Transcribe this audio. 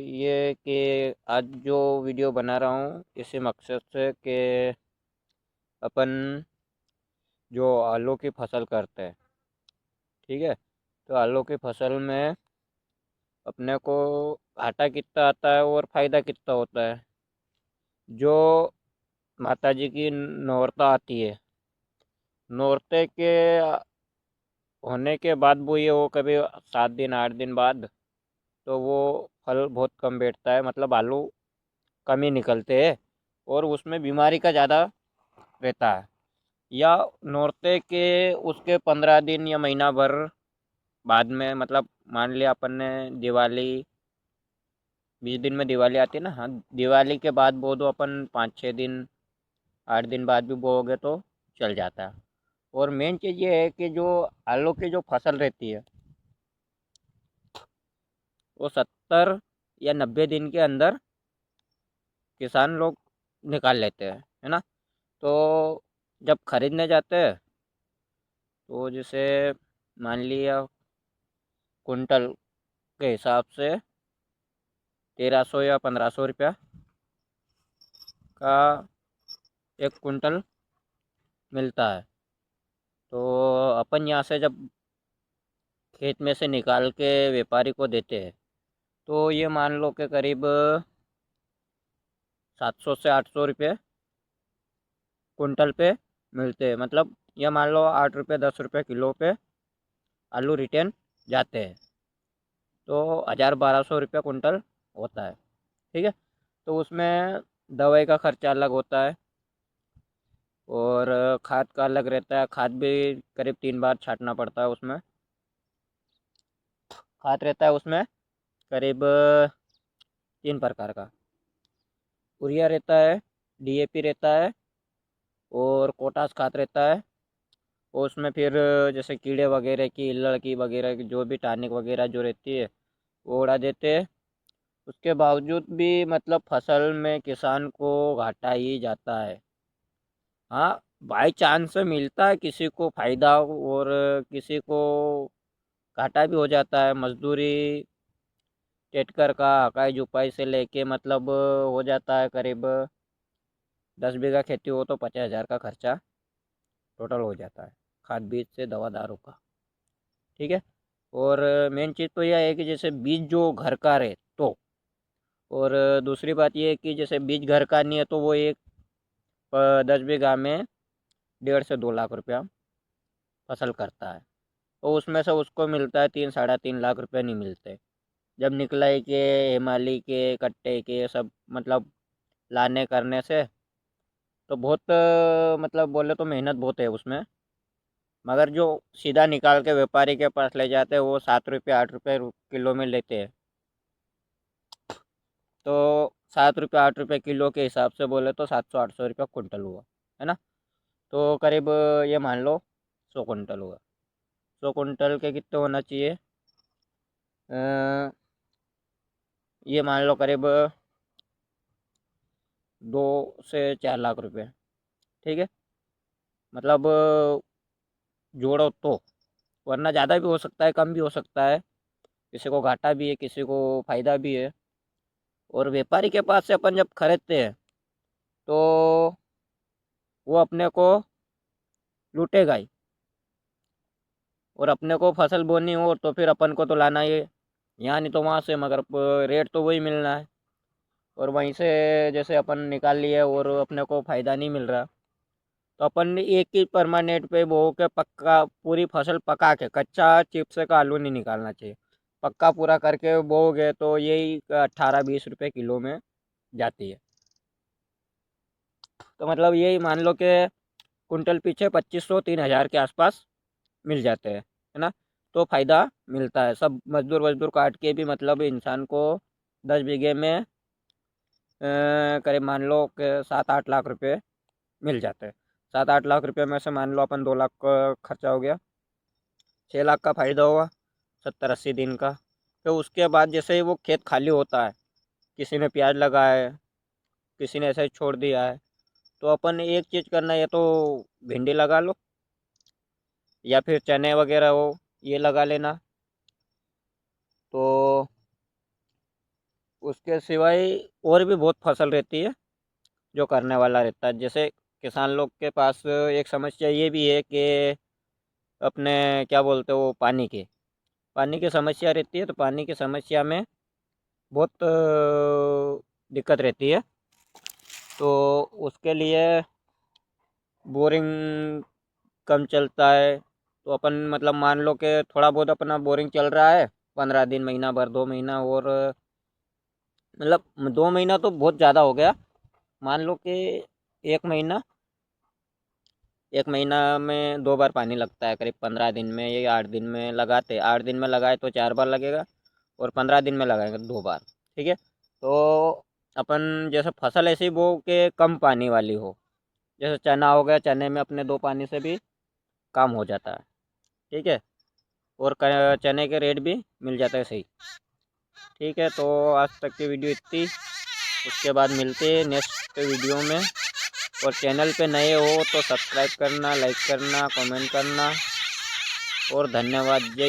ये कि आज जो वीडियो बना रहा हूँ इसी मकसद से कि अपन जो आलू की फसल करते हैं, ठीक है। तो आलू की फसल में अपने को घाटा कितना आता है और फायदा कितना होता है। जो माताजी की नौरता आती है, नौरते के होने के बाद वो ये वो कभी 7 दिन 8 दिन बाद, तो वो फल बहुत कम बैठता है, मतलब आलू कम ही निकलते हैं और उसमें बीमारी का ज़्यादा रहता है। या नौरते के उसके 15 दिन या महीना भर बाद में, मतलब मान लिया अपन ने दिवाली 20 दिन में दिवाली आती है ना, हाँ, दिवाली के बाद बो दो अपन 5 6 दिन 8 दिन बाद भी बोओगे तो चल जाता है। और मेन चीज़ ये है कि जो आलू की जो फसल रहती है वो 70 या 90 दिन के अंदर किसान लोग निकाल लेते हैं, है ना। तो जब खरीदने जाते हैं तो जैसे मान लिया कुंटल के हिसाब से 1300 या 1500 रुपया का एक कुंटल मिलता है। तो अपन यहाँ से जब खेत में से निकाल के व्यापारी को देते हैं तो ये मान लो कि करीब 700 से 800 रुपये कुंटल पे मिलते हैं। मतलब ये मान लो 8 रुपये 10 रुपये किलो पे आलू रिटेन जाते हैं, तो 1000 1200 रुपया कुंटल होता है, ठीक है। तो उसमें दवाई का खर्चा अलग होता है और खाद का अलग रहता है। खाद भी करीब 3 बार छांटना पड़ता है उसमें। खाद रहता है उसमें करीब 3 प्रकार का। यूरिया रहता है, डीएपी रहता है और पोटास खाद रहता है। और उसमें फिर जैसे कीड़े वगैरह की, लड़की वगैरह की जो भी टानिक वगैरह जो रहती है वो उड़ा देते हैं। उसके बावजूद भी मतलब फसल में किसान को घाटा ही जाता है। हाँ, बाई चांस मिलता है किसी को फायदा और किसी को घाटा भी हो जाता है। मजदूरी टेटकर का हकाई जुपाई से लेके मतलब हो जाता है करीब 10 बीघा खेती हो तो 50,000 का खर्चा टोटल हो जाता है, खाद बीज से दवा दारू का, ठीक है। और मेन चीज़ तो यह है कि जैसे बीज जो घर का रहे तो, और दूसरी बात यह है कि जैसे बीज घर का नहीं है तो वो एक 10 बीघा में 1.5 से 2 लाख रुपया फसल करता है। तो उसमें से उसको मिलता है 3 साढ़े 3 लाख रुपये नहीं मिलते। जब निकलाई के, हिमालय के, कट्टे के सब मतलब लाने करने से तो बहुत मतलब बोले तो मेहनत बहुत है उसमें। मगर जो सीधा निकाल के व्यापारी के पास ले जाते हैं वो 7 रुपये 8 रुपये किलो में लेते हैं। तो 7 रुपये 8 रुपये किलो के हिसाब से बोले तो 700 800 रुपया कुंटल हुआ, है ना। तो करीब ये मान लो 100 कुंटल हुआ। 100 कुंटल के कितने होना चाहिए, ये मान लो करीब 2 से 4 लाख रुपए, ठीक है। मतलब जोड़ो तो, वरना ज़्यादा भी हो सकता है कम भी हो सकता है, किसी को घाटा भी है किसी को फायदा भी है। और व्यापारी के पास से अपन जब खरीदते हैं तो वो अपने को लूटेगा ही। और अपने को फसल बोनी हो तो फिर अपन को तो लाना ही है, यहाँ नहीं तो वहाँ से, मगर रेट तो वही मिलना है। और वहीं से जैसे अपन निकाल लिए और अपने को फ़ायदा नहीं मिल रहा तो अपन ने एक ही परमानेंट पे बो के पक्का पूरी फसल पका के, कच्चा चिप्स का आलू नहीं निकालना चाहिए। पक्का पूरा करके बोओगे तो यही 18 20 रुपये किलो में जाती है। तो मतलब यही मान लो कि कुंटल पीछे 2500 3000 के आसपास मिल जाते हैं, है ना। तो फ़ायदा मिलता है। सब मजदूर वजदूर काट के भी मतलब इंसान को 10 बीघे में करीब मान लो कि 7 8 लाख रुपए मिल जाते हैं। 7 8 लाख रुपए में से मान लो अपन 2 लाख का खर्चा हो गया, 6 लाख का फ़ायदा हुआ 70 80 दिन का। तो उसके बाद जैसे ही वो खेत खाली होता है, किसी ने प्याज लगाया है, किसी ने ऐसे ही छोड़ दिया है, तो अपन एक चीज़ करना, या तो भिंडी लगा लो या फिर चने वगैरह हो ये लगा लेना। तो उसके सिवाय और भी बहुत फसल रहती है जो करने वाला रहता है। जैसे किसान लोग के पास एक समस्या ये भी है कि अपने क्या बोलते हो वो पानी की समस्या रहती है। तो पानी की समस्या में बहुत दिक्कत रहती है। तो उसके लिए बोरिंग कम चलता है। तो अपन मतलब मान लो कि थोड़ा बहुत अपना बोरिंग चल रहा है 15 दिन, महीना भर, 2 महीना, और मतलब 2 महीना तो बहुत ज़्यादा हो गया। मान लो कि 1 महीना, 1 महीना में 2 बार पानी लगता है करीब 15 दिन में या 8 दिन में लगाते। 8 दिन में लगाए तो 4 बार लगेगा, और 15 दिन में लगाएंगे 2 बार। ठीक है। तो अपन जैसे फसल ऐसी बो के कम पानी वाली हो, जैसे चना हो गया, चने में अपने 2 पानी से भी काम हो जाता है। ठीक है। और चने के रेट भी मिल जाता है सही। ठीक है। तो आज तक की वीडियो इतनी, उसके बाद मिलते हैं नेक्स्ट वीडियो में। और चैनल पे नए हो तो सब्सक्राइब करना, लाइक करना, कमेंट करना, और धन्यवाद। जय